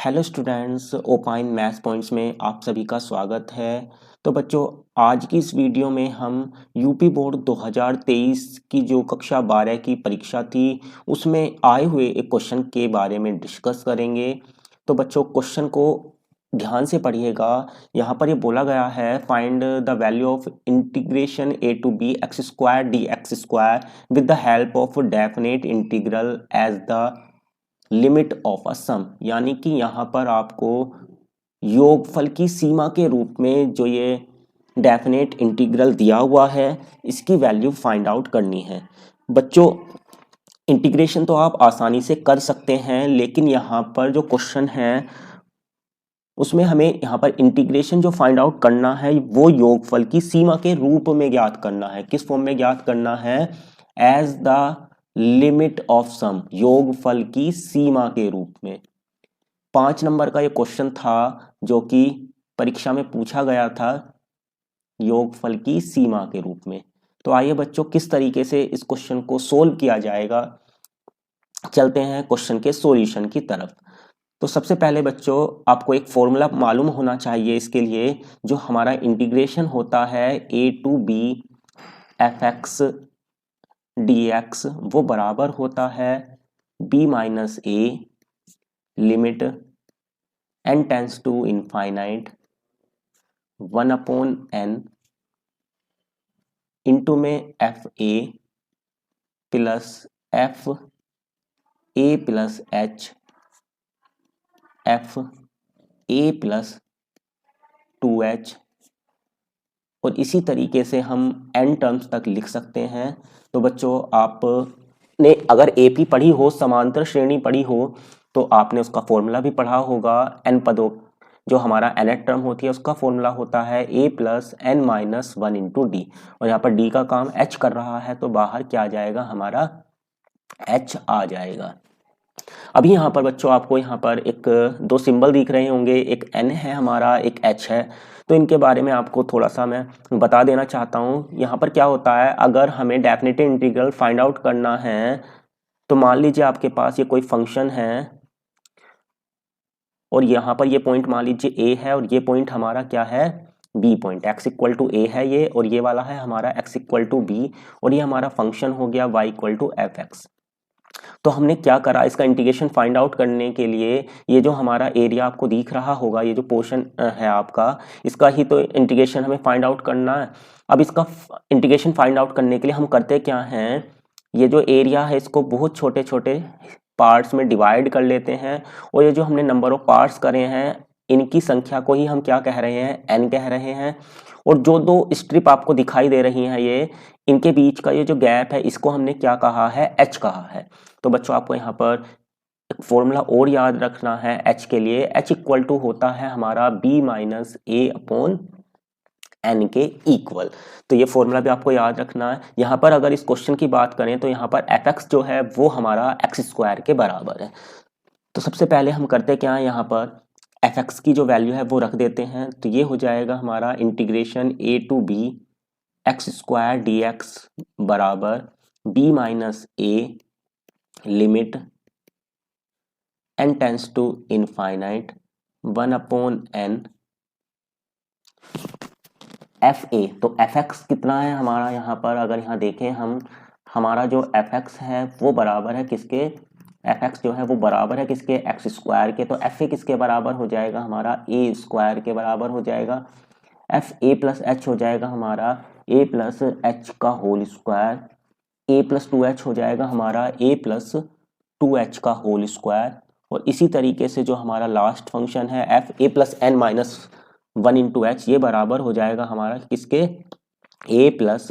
Hello students, opine maths points में आप सभी का स्वागत है। तो बच्चों, आज की इस वीडियो में हम यूपी बोर्ड 2023 की जो कक्षा 12 की परीक्षा थी उसमें आए हुए एक क्वेश्चन के बारे में डिस्कस करेंगे। तो बच्चों, क्वेश्चन को ध्यान से पढ़िएगा। यहाँ पर ये बोला गया है, find the value of integration A to B x square D X square with the help of definite integral as the limit of a sum. यानी कि यहाँ पर आपको योगफल की सीमा के रूप में जो ये डेफिनेट इंटीग्रल दिया हुआ है इसकी वैल्यू फाइंड आउट करनी है। बच्चों, इंटीग्रेशन तो आप आसानी से कर सकते हैं, लेकिन यहाँ पर जो क्वेश्चन है उसमें हमें यहाँ पर इंटीग्रेशन जो फाइंड आउट करना है वो योगफल की सीमा के रूप में ज्ञात करना है। किस फॉर्म में ज्ञात करना है? As the limit of some, योगफल की सीमा के रूप में। 5 नंबर का ये क्वेश्चन था जो कि परीक्षा में पूछा गया था योगफल की सीमा के रूप में। तो आइए बच्चों, किस तरीके से इस क्वेश्चन को सोल्व किया जाएगा, चलते हैं क्वेश्चन के सॉल्यूशन की तरफ। तो सबसे पहले बच्चों, आपको एक फॉर्मूला मालूम होना चाहिए इसके लिए। जो हमारा इंटीग्रेशन होता है a to b f x d x, वो बराबर होता है b minus a limit n tends to infinite 1/n into में f a plus f a plus h f a plus 2h, और इसी तरीके से हम n टर्म्स तक लिख सकते हैं। तो बच्चों, आपने अगर एपी पढ़ी हो, समांतर श्रेणी पढ़ी हो, तो आपने उसका फॉर्मूला भी पढ़ा होगा। n पदों जो हमारा nth टर्म होती है उसका फॉर्मूला होता है a plus n minus 1 into d, और यहाँ पर d का काम h कर रहा है तो बाहर क्या आ जाएगा? हमारा h आ जाएगा। अभी यहाँ पर बच्चों, आपको यहाँ पर एक दो सिंबल दिख रहे होंगे, एक n है हमारा, एक h है। तो इनके बारे में आपको थोड़ा सा मैं बता देना चाहता हूँ। यहाँ पर क्या होता है, अगर हमें डेफिनेट इंटीग्रल फाइंड आउट करना है तो मान लीजिए आपके पास ये कोई फंक्शन है और यहाँ पर ये पॉइंट मान लीजिए a है और ये पॉइंट हमारा क्या है? b point. x equal to a है ये, और ये वाला है हमारा x इक्वल टू b, और ये हमारा फंक्शन हो गया y equal to f x. तो हमने क्या करा, इसका इंटीग्रेशन फाइंड आउट करने के लिए ये जो हमारा एरिया आपको दिख रहा होगा, ये जो पोर्शन है आपका, इसका ही तो इंटीग्रेशन हमें फाइंड आउट करना है। अब इसका इंटीग्रेशन फाइंड आउट करने के लिए हम करते क्या हैं, ये जो एरिया है इसको बहुत छोटे छोटे पार्ट्स में डिवाइड कर लेते हैं, और ये जो हमने नंबर ऑफ पार्ट्स करे हैं इनकी संख्या को ही हम क्या कह रहे हैं? n कह रहे हैं। और जो दो स्ट्रिप आपको दिखाई दे रही हैं ये, इनके बीच का ये जो गैप है इसको हमने क्या कहा है? h कहा है। तो बच्चों, आपको यहाँ पर एक फॉर्मूला और याद रखना है h के लिए। h इक्वल टू होता है हमारा b minus a upon n के इक्वल। तो ये फॉर्मूला भी आपको याद रखना है। यहाँ पर अगर इस क्वेश्चन की बात करें तो यहाँ पर एफ एक्स जो है वो हमारा एक्स स्क्वायर के बराबर है। तो सबसे पहले हम करते क्या है, यहाँ पर एफ एक्स की जो वैल्यू है वो रख देते हैं। तो ये हो जाएगा हमारा integration A to B x square D x बराबर b minus a limit n tends to infinite 1/n f a. तो एफ एक्स कितना है हमारा? यहाँ पर अगर यहाँ देखें हम, हमारा जो एफ एक्स है वो बराबर है किसके? एफ एक्स जो है वो बराबर है किसके? एक्स स्क्वायर के। तो एफ ए किसके बराबर हो जाएगा? हमारा ए स्क्वायर के बराबर हो जाएगा। एफ ए प्लस एच हो जाएगा हमारा ए प्लस एच का होल स्क्वायर, ए प्लस 2h हो जाएगा हमारा ए प्लस 2h का होल स्क्वायर। और इसी तरीके से जो हमारा लास्ट फंक्शन है f a plus n minus 1 into h, ये बराबर हो जाएगा हमारा किसके? A plus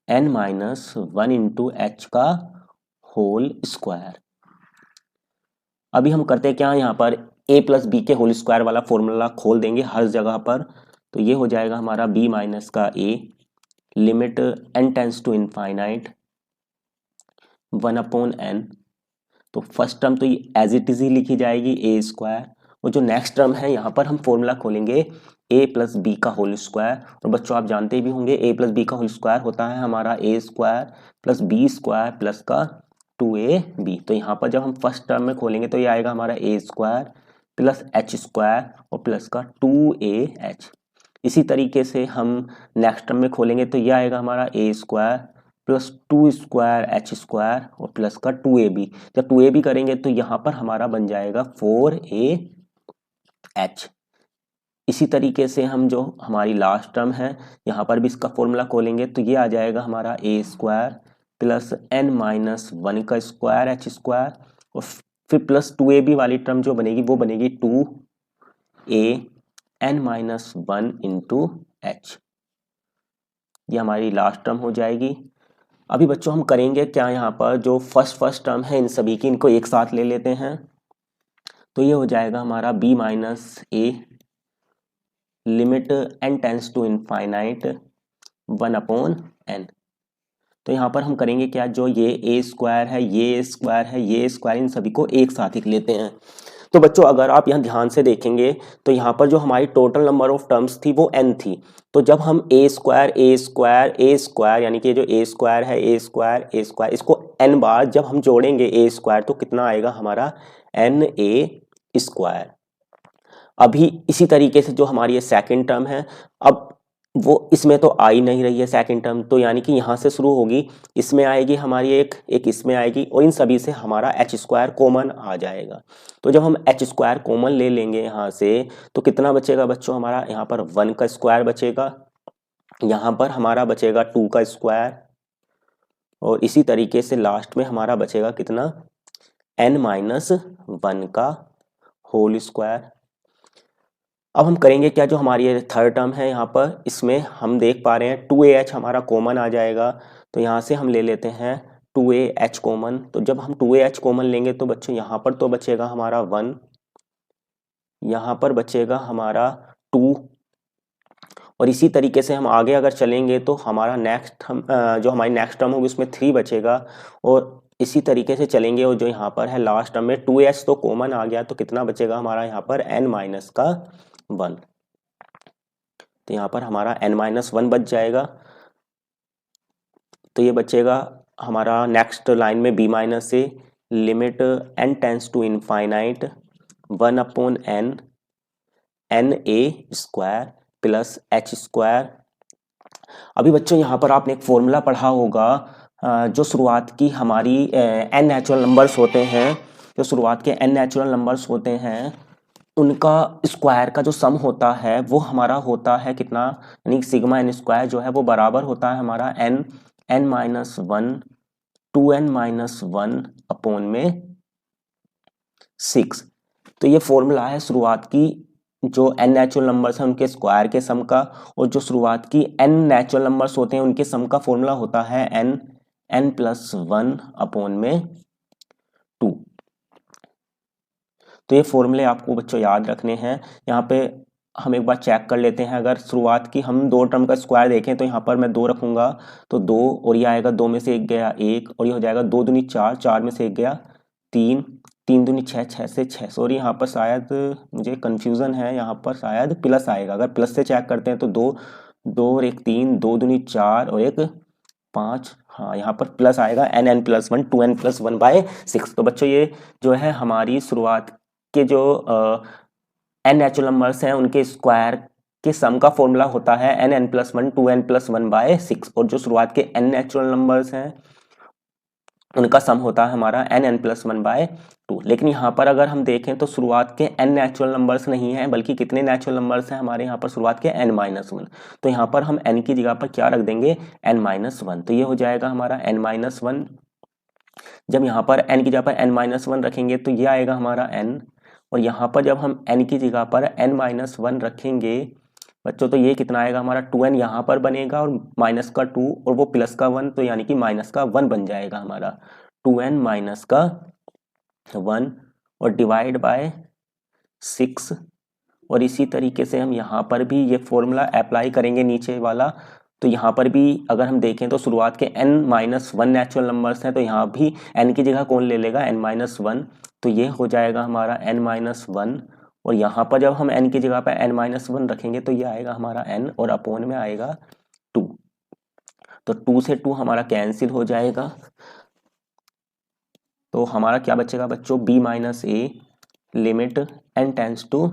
n minus 1 into h का होल स्क्वायर। अभी हम करते क्या, यहाँ पर a प्लस बी के होल स्क्वायर वाला फॉर्मूला खोल देंगे हर जगह पर। तो ये हो जाएगा हमारा b माइनस का a limit n tends to infinite 1/n। तो फर्स्ट टर्म तो ये एज इट इज ही लिखी जाएगी a स्क्वायर, और जो नेक्स्ट टर्म है यहाँ पर हम फॉर्मूला खोलेंगे a प्लस बी का होल स्क्वायर। और बच्चों, आप जानते भी होंगे a प्लस बी का होल स्क्वायर होता है हमारा a square plus b square plus का 2ab। तो यहाँ पर जब हम फर्स्ट टर्म में खोलेंगे तो ये आएगा हमारा a square plus h square और प्लस का 2AH। इसी तरीके से हम नेक्स्ट टर्म में खोलेंगे तो ये आएगा हमारा a square plus 2 square h square और प्लस का 2AB। जब 2AB करेंगे तो यहाँ पर हमारा बन जाएगा 4AH। इसी तरीके से हम जो हमारी लास्ट टर्म है यहाँ पर भी इसका फॉर्मूला खोलेंगे तो ये आ जाएगा हमारा ए स्क्वायर प्लस n-1 का स्क्वायर एच स्क्वायर और फिर प्लस 2AB वाली टर्म जो बनेगी वो बनेगी 2AN-1 इंटू एच। ये हमारी लास्ट टर्म हो जाएगी। अभी बच्चों हम करेंगे क्या, यहाँ पर जो फर्स्ट टर्म है इन सभी की इनको एक साथ ले लेते हैं तो ये हो जाएगा हमारा b minus a limit n tends to infinite 1/n। तो यहाँ पर हम करेंगे क्या, जो ये ए स्क्वायर है ये स्क्वायर है ये स्क्वायर इन सभी को एक साथ लिख लेते हैं। तो बच्चों अगर आप यहाँ ध्यान से देखेंगे तो यहाँ पर जो हमारी टोटल नंबर ऑफ टर्म्स थी वो n थी। तो जब हम ए स्क्वायर यानी कि जो ए स्क्वायर है ए स्क्वायर इसको n बार जब हम जोड़ेंगे ए स्क्वायर तो कितना आएगा हमारा NA स्क्वायर। अभी इसी तरीके से जो हमारी ये सेकंड टर्म है, अब वो इसमें तो आ ही नहीं रही है सेकंड टर्म, तो यानी कि यहाँ से शुरू होगी, इसमें आएगी हमारी एक इसमें आएगी और इन सभी से हमारा एच स्क्वायर कॉमन आ जाएगा। तो जब हम एच स्क्वायर कॉमन ले लेंगे यहाँ से तो कितना बचेगा बच्चों, हमारा यहाँ पर 1 का स्क्वायर बचेगा, यहाँ पर हमारा बचेगा 2 का स्क्वायर और इसी तरीके से लास्ट में हमारा बचेगा कितना n-1 का होल स्क्वायर। अब हम करेंगे क्या, जो हमारी ये थर्ड टर्म है यहाँ पर इसमें हम देख पा रहे हैं 2AH हमारा कॉमन आ जाएगा। तो यहाँ से हम ले लेते हैं 2AH कॉमन। तो जब हम 2AH कॉमन लेंगे तो बच्चों यहाँ पर तो बचेगा हमारा 1, यहाँ पर बचेगा हमारा 2 और इसी तरीके से हम आगे अगर चलेंगे तो हमारा जो हमारी नेक्स्ट टर्म होगी उसमें 3 बचेगा और इसी तरीके से चलेंगे और जो यहाँ पर है लास्ट टर्म में 2H तो कॉमन आ गया तो कितना बचेगा हमारा यहाँ पर n-1। तो यहाँ पर हमारा n-1 बच जाएगा। तो ये बचेगा हमारा नेक्स्ट लाइन में b minus a limit n tends to infinite 1/n NA square plus h square. अभी बच्चों यहाँ पर आपने एक फॉर्मूला पढ़ा होगा, जो शुरुआत की हमारी n नेचुरल नंबर्स होते हैं, जो शुरुआत के n नेचुरल नंबर्स होते हैं उनका स्क्वायर का जो सम होता है वो हमारा होता है कितना, यानी सिग्मा n स्क्वायर जो है वो बराबर होता है हमारा n-1 2n-1 अपॉन में 6। तो ये फॉर्मूला है शुरुआत की जो n नेचुरल नंबर्स हैं उनके स्क्वायर के सम का, और जो शुरुआत की n नेचुरल नंबर्स होते हैं उनके सम का फॉर्मूला होता है n+1 अपॉन में 2। तो ये फॉर्मूले आपको बच्चों याद रखने हैं। यहाँ पे हम एक बार चेक कर लेते हैं, अगर शुरुआत की हम 2 टर्म का स्क्वायर देखें तो यहाँ पर मैं 2 रखूंगा तो 2 और ये आएगा 2 में से 1 गया 1 और ये हो जाएगा 2 दूनी 4, 4 में से 1 गया 3, 3 दूनी 6, 6 से 6। सॉरी यहाँ पर शायद मुझे कन्फ्यूज़न है, यहाँ पर शायद प्लस आएगा, अगर प्लस से चेक करते हैं तो 2 2 और 1 3, 2 दूनी 4 और 1 5, हाँ यहाँ पर प्लस आएगा n+1 2n+1/6। तो बच्चों ये जो है हमारी शुरुआत के जो n नेचुरल नंबर्स हैं उनके स्क्वायर के सम का फॉर्मूला होता है n+1 2n+1/6 और जो शुरुआत के n नेचुरल नंबर्स हैं उनका सम होता है हमारा n+1/2। लेकिन यहाँ पर अगर हम देखें तो शुरुआत के n नेचुरल नंबर्स नहीं है, बल्कि कितने नेचुरल नंबर्स हैं हमारे यहाँ पर शुरुआत के n-1। तो यहाँ पर हम n की जगह पर क्या रख देंगे n-1। तो ये हो जाएगा हमारा n-1। जब यहाँ पर n की जगह पर n-1 रखेंगे तो ये आएगा हमारा n, और यहाँ पर जब हम n की जगह पर n-1 रखेंगे बच्चों तो ये कितना आएगा हमारा 2n यहाँ पर बनेगा और माइनस का 2 और वो प्लस का 1, तो यानी कि माइनस का 1 बन जाएगा हमारा 2n माइनस का 1 और डिवाइड बाय 6। और इसी तरीके से हम यहाँ पर भी ये फॉर्मूला अप्लाई करेंगे नीचे वाला। तो यहाँ पर भी अगर हम देखें तो शुरुआत के n-1 नेचुरल नंबर्स हैं, तो यहाँ भी n की जगह कौन ले लेगा n-1, तो ये हो जाएगा हमारा n-1 और यहाँ पर जब हम n की जगह पर n-1 रखेंगे तो ये आएगा हमारा n और अपॉन में आएगा 2। तो 2 से 2 हमारा कैंसिल हो जाएगा, तो हमारा क्या बचेगा बच्चों b minus a limit n tends to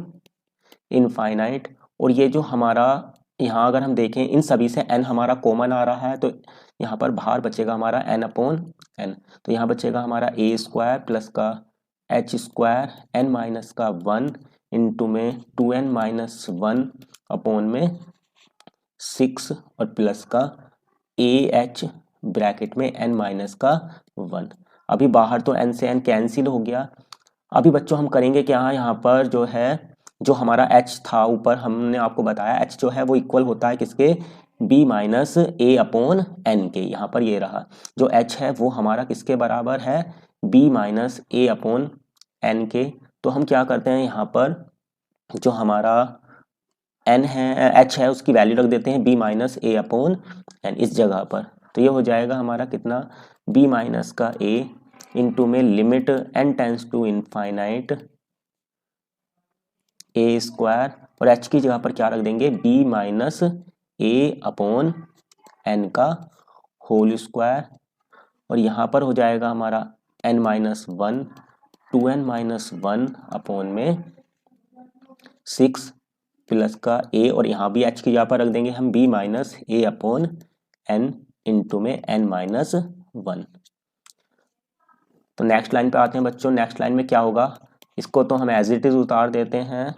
infinite. और ये जो हमारा यहाँ अगर हम देखें इन सभी से n हमारा कॉमन आ रहा है, तो यहाँ पर बाहर बचेगा हमारा n अपॉन n। तो यहाँ बचेगा हमारा a स्क्वायर प्लस का h स्क्वायर n माइनस का 1 इंटू में 2n माइनस 1 अपॉन में 6 और प्लस का a h ब्रैकेट में n माइनस का 1। अभी बाहर तो n से n कैंसिल हो गया। अभी बच्चों हम करेंगे क्या, यहाँ पर जो है जो हमारा h था ऊपर हमने आपको बताया h जो है वो इक्वल होता है किसके, b minus a upon N के। यहाँ पर ये रहा जो h है वो हमारा किसके बराबर है, b minus a upon N के। तो हम क्या करते हैं, यहाँ पर जो हमारा n है h है उसकी वैल्यू रख देते हैं b minus a upon N इस जगह पर। तो ये हो जाएगा हमारा कितना, b माइनस का a इंटू में limit n tends to infinite a square और h की जगह पर क्या रख देंगे, b minus a upon n का होल स्क्वायर। और यहाँ पर हो जाएगा हमारा n minus 1 2n minus 1 upon में 6 प्लस का a और यहाँ भी h की जगह पर रख देंगे हम b minus a upon n into में n माइनस 1। तो नेक्स्ट लाइन पे आते हैं बच्चों। नेक्स्ट लाइन में क्या होगा, इसको तो हम एज इट इज उतार देते हैं।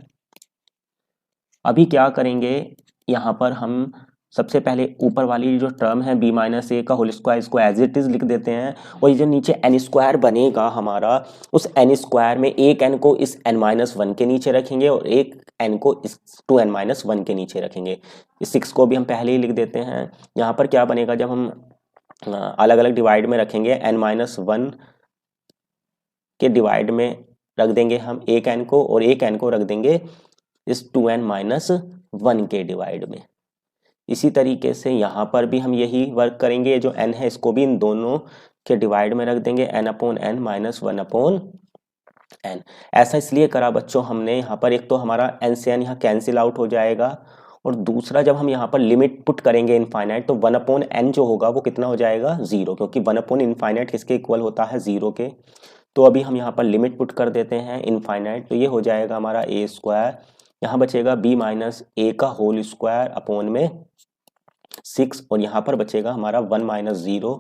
अभी क्या करेंगे, यहाँ पर हम सबसे पहले ऊपर वाली जो टर्म है b माइनस ए का होल स्क्वायर इसको एज इट इज लिख देते हैं। और ये जो नीचे n स्क्वायर बनेगा हमारा, उस n स्क्वायर में एक n को इस n माइनस 1 के नीचे रखेंगे और एक n को इस 2n माइनस 1 के नीचे रखेंगे। इस 6 को भी हम पहले ही लिख देते हैं। यहाँ पर क्या बनेगा, जब हम अलग अलग डिवाइड में रखेंगे n माइनस 1 के डिवाइड में रख देंगे हम एक n को और एक n को रख देंगे इस 2n माइनस 1 के डिवाइड में। इसी तरीके से यहाँ पर भी हम यही वर्क करेंगे, जो n है इसको भी इन दोनों के डिवाइड में रख देंगे n upon n minus 1 upon n। ऐसा इसलिए करा बच्चों हमने, यहाँ पर एक तो हमारा n से n यहाँ कैंसिल आउट हो जाएगा और दूसरा जब हम यहाँ पर लिमिट पुट करेंगे इनफाइनाइट तो 1 अपॉन n जो होगा वो कितना हो जाएगा, 0, क्योंकि 1 अपॉन इनफाइनाइट किसके इक्वल होता है, 0 के। तो अभी हम यहाँ पर लिमिट पुट कर देते हैं इनफाइनाइट, तो ये हो जाएगा हमारा a स्क्वायर, यहाँ बचेगा b माइनस ए का होल स्क्वायर अपॉन में 6 और यहाँ पर बचेगा हमारा 1 माइनस 0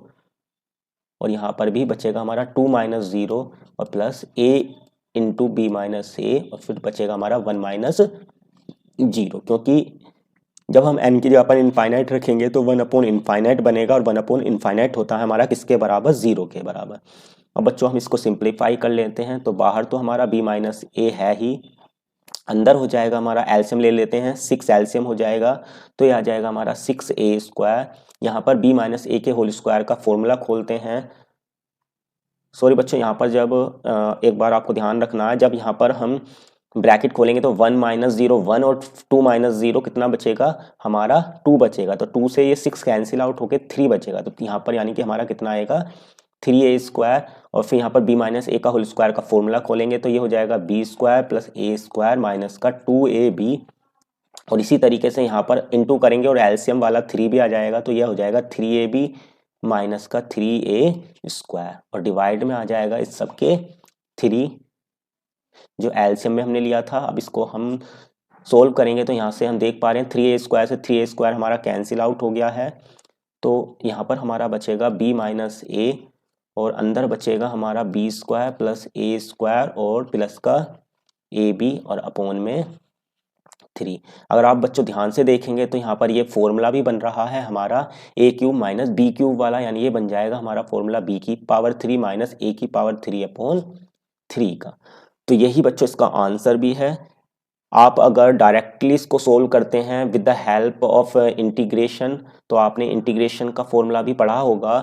और यहाँ पर भी बचेगा हमारा 2 माइनस 0 और plus a into b minus a और फिर बचेगा हमारा 1 माइनस 0, क्योंकि जब हम n की जगह पर इनफाइनाइट रखेंगे तो 1 अपॉन इनफाइनाइट बनेगा और 1 अपॉन इनफाइनाइट होता है हमारा किसके बराबर, 0 के बराबर। अब बच्चों हम इसको सिंप्लीफाई कर लेते हैं, तो बाहर तो हमारा b माइनस ए है ही, अंदर हो जाएगा हमारा एलसीएम ले लेते हैं, 6 एलसीएम हो जाएगा तो ये आ जाएगा हमारा 6a स्क्वायर। यहाँ पर b माइनस ए के होल स्क्वायर का फॉर्मूला खोलते हैं। सॉरी बच्चों, यहाँ पर जब एक बार आपको ध्यान रखना है, जब यहाँ पर हम ब्रैकेट खोलेंगे तो 1 माइनस 0 1 और 2 माइनस 0 कितना बचेगा हमारा, 2 बचेगा। तो 2 से ये 6 कैंसिल आउट होके 3 बचेगा, तो यहाँ पर यानी कि हमारा कितना आएगा, 3a स्क्वायर। और फिर यहाँ पर b माइनस ए का होल स्क्वायर का फॉर्मूला खोलेंगे तो ये हो जाएगा b square plus a square minus का 2ab। और इसी तरीके से यहाँ पर इंटू करेंगे और एलसीएम वाला 3 भी आ जाएगा, तो यह हो जाएगा 3ab माइनस का 3a स्क्वायर और डिवाइड में आ जाएगा इस सबके 3 जो एलसीएम में हमने लिया था। अब इसको हम सोल्व करेंगे तो यहाँ से हम देख पा रहे हैं 3a स्क्वायर से 3a स्क्वायर हमारा कैंसिल आउट हो गया है। तो यहाँ पर हमारा बचेगा b माइनस ए और अंदर बचेगा हमारा b square plus a square और प्लस का ab और अपॉन में 3। अगर आप बच्चों ध्यान से देखेंगे तो यहाँ पर ये फॉर्मूला भी बन रहा है हमारा a cube minus b cube वाला, यानी ये बन जाएगा हमारा फॉर्मूला b की पावर 3 माइनस a की पावर 3 अपॉन 3 का। तो यही बच्चों इसका आंसर भी है। आप अगर डायरेक्टली इसको सोल्व करते हैं with the help of integration, तो आपने इंटीग्रेशन का फॉर्मूला भी पढ़ा होगा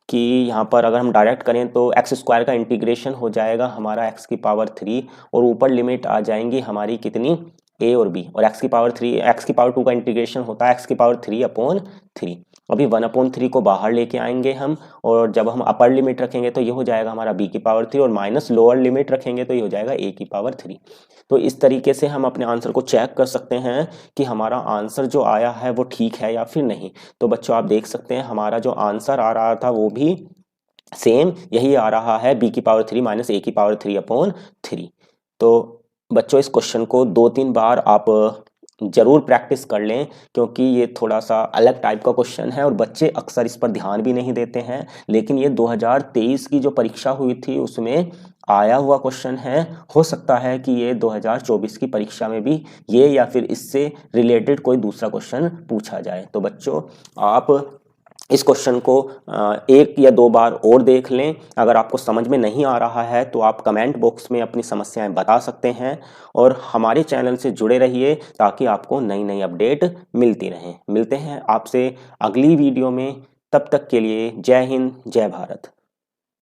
कि यहाँ पर अगर हम डायरेक्ट करें तो एक्स स्क्वायर का इंटीग्रेशन हो जाएगा हमारा एक्स की पावर 3 और ऊपर लिमिट आ जाएंगी हमारी कितनी, a और b, और एक्स की पावर 3 एक्स की पावर 2 का इंटीग्रेशन होता है एक्स की पावर 3 अपॉन 3। अभी 1 अपॉन 3 को बाहर लेके आएंगे हम, और जब हम अपर लिमिट रखेंगे तो ये हो जाएगा हमारा b की पावर 3 और माइनस लोअर लिमिट रखेंगे तो ये हो जाएगा a की पावर 3। तो इस तरीके से हम अपने आंसर को चेक कर सकते हैं कि हमारा आंसर जो आया है वो ठीक है या फिर नहीं। तो बच्चों आप देख सकते हैं हमारा जो आंसर आ रहा था वो भी सेम यही आ रहा है, b की पावर 3 माइनस a की पावर 3 अपॉन 3। तो बच्चों इस क्वेश्चन को 2-3 बार आप ज़रूर प्रैक्टिस कर लें, क्योंकि ये थोड़ा सा अलग टाइप का क्वेश्चन है और बच्चे अक्सर इस पर ध्यान भी नहीं देते हैं। लेकिन ये 2023 की जो परीक्षा हुई थी उसमें आया हुआ क्वेश्चन है। हो सकता है कि ये 2024 की परीक्षा में भी ये या फिर इससे रिलेटेड कोई दूसरा क्वेश्चन पूछा जाए। तो बच्चों आप इस क्वेश्चन को 1 या 2 बार और देख लें। अगर आपको समझ में नहीं आ रहा है तो आप कमेंट बॉक्स में अपनी समस्याएं बता सकते हैं और हमारे चैनल से जुड़े रहिए ताकि आपको नई नई अपडेट मिलती रहें। मिलते हैं आपसे अगली वीडियो में, तब तक के लिए जय हिंद, जय भारत।